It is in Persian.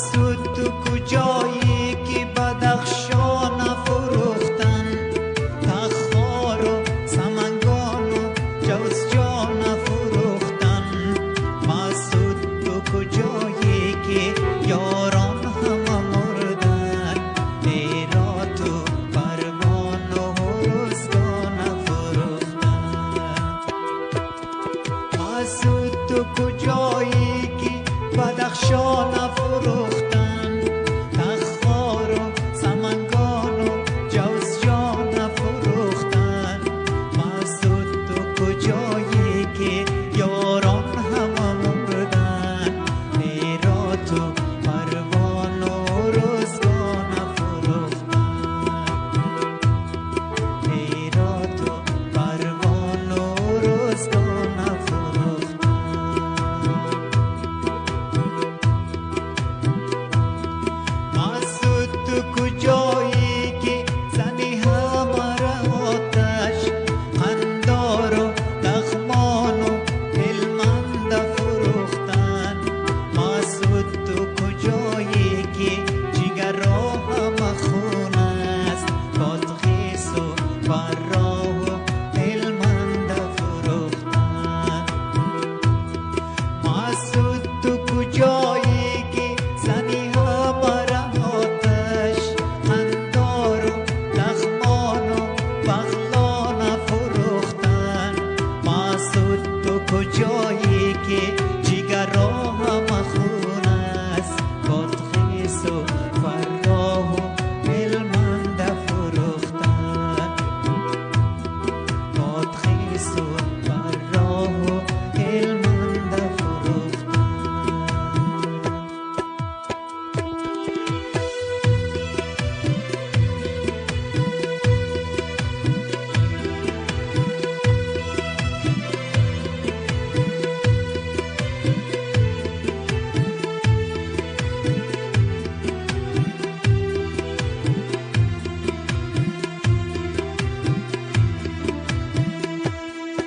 مسعود تو کجایی که بدخشان فروختن، تخار و سمنگان و جوزجان فروختن. مسعود تو کجایی که یاران همه مردن، هرات و پروان و هرزگان فروختن. مسعود تو کجایی که بدخشان فروختن، تخار و سمنگان و جوزجان فروختن. مسعود تو کجایی که یاران همه مردن، هرات و پروان و روزگان فروختن. هرات و پروان و روزگان فروختن. مسعود تو کجایی که زنی همه را آتش، قندار و لغمان و هلمند فروختن. مسعود تو کجایی که جگر را همه خون است، بادغیس و فراه و هلمند فروختن. مسعود تو کجایی که زنی همه را آتش، قندار و لغمان و بغلان فروختن. مسعود تو کجایی که جگر را